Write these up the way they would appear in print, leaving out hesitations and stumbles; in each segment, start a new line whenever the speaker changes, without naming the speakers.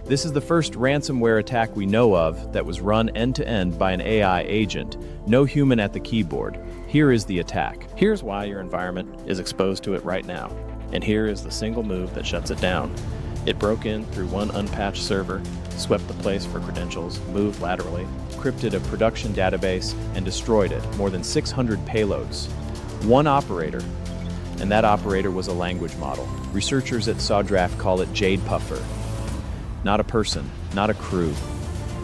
This is the first ransomware attack we know of that was run end-to-end by an AI agent, no human at the keyboard. Here is the attack. Here's why your environment is exposed to it right now. And here is the single move that shuts it down. It broke in through one unpatched server, swept the place for credentials, moved laterally, encrypted a production database, and destroyed it, more than 600 payloads. One operator, and that operator was a language model. Researchers at SawDraft call it JADEPUFFER. Not a person, not a crew,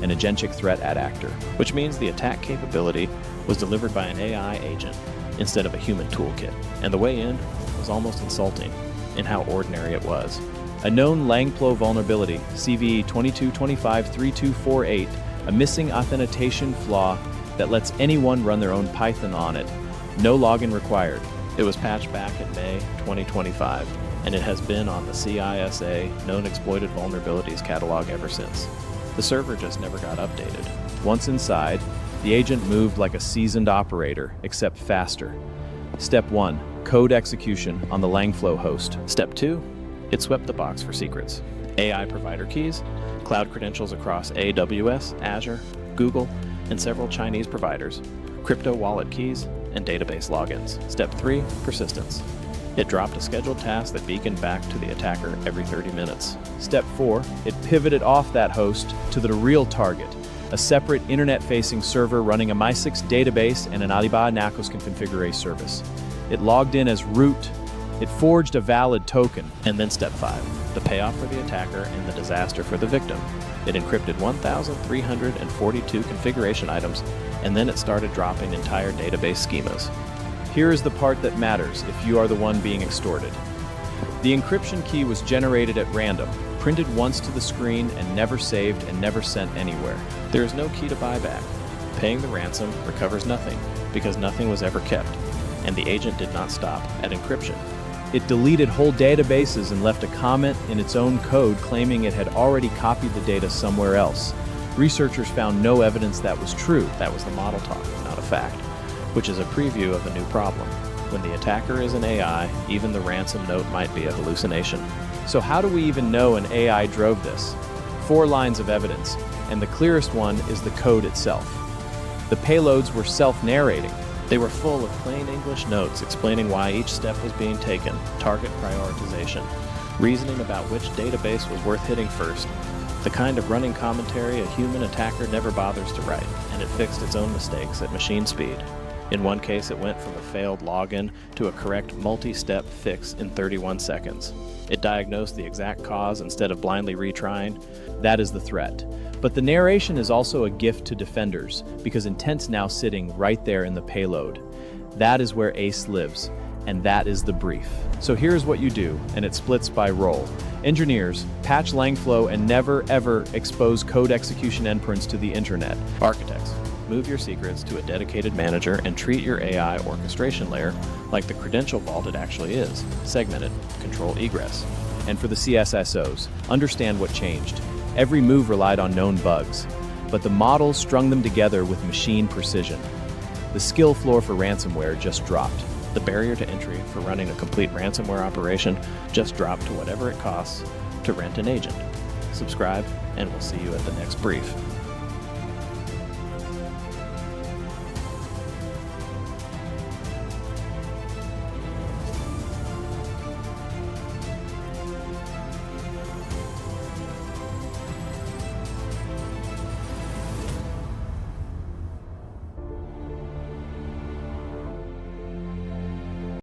an agentic threat actor, which means the attack capability was delivered by an AI agent instead of a human toolkit. And the way in was almost insulting in how ordinary it was. A known Langflow vulnerability, CVE 22253248, a missing authentication flaw that lets anyone run their own Python on it. No login required. It was patched back in May 2025, and it has been on the CISA Known Exploited Vulnerabilities catalog ever since. The server just never got updated. Once inside, the agent moved like a seasoned operator, except faster. Step 1, code execution on the Langflow host. Step 2, it swept the box for secrets. AI provider keys, cloud credentials across AWS, Azure, Google, and several Chinese providers, crypto wallet keys, and database logins. Step 3, persistence. It dropped a scheduled task that beaconed back to the attacker every 30 minutes. Step 4, it pivoted off that host to the real target, a separate internet-facing server running a MI6 database and an Alibaba Nacos can configure a service. It logged in as root, it forged a valid token, and then step 5, the payoff for the attacker and the disaster for the victim. It encrypted 1,342 configuration items, and then it started dropping entire database schemas. Here is the part that matters if you are the one being extorted. The encryption key was generated at random, printed once to the screen and never saved and never sent anywhere. There is no key to buyback. Paying the ransom recovers nothing because nothing was ever kept, and the agent did not stop at encryption. It deleted whole databases and left a comment in its own code claiming it had already copied the data somewhere else. Researchers found no evidence that was true. That was the model talk, not a fact, which is a preview of a new problem. When the attacker is an AI, even the ransom note might be a hallucination. So how do we even know an AI drove this? 4 lines of evidence, and the clearest one is the code itself. The payloads were self-narrating. They were full of plain English notes explaining why each step was being taken, target prioritization, reasoning about which database was worth hitting first, the kind of running commentary a human attacker never bothers to write, and it fixed its own mistakes at machine speed. In one case, it went from a failed login to a correct multi-step fix in 31 seconds. It diagnosed the exact cause instead of blindly retrying. That is the threat. But the narration is also a gift to defenders, because intent's now sitting right there in the payload. That is where ACE lives, and that is the brief. So here's what you do, and it splits by role. Engineers, patch Langflow and never ever expose code execution endpoints to the internet. Architects, move your secrets to a dedicated manager and treat your AI orchestration layer like the credential vault it actually is. Segmented, control egress. And for the CISOs, understand what changed. Every move relied on known bugs, but the models strung them together with machine precision. The skill floor for ransomware just dropped. The barrier to entry for running a complete ransomware operation just dropped to whatever it costs to rent an agent. Subscribe, and we'll see you at the next brief.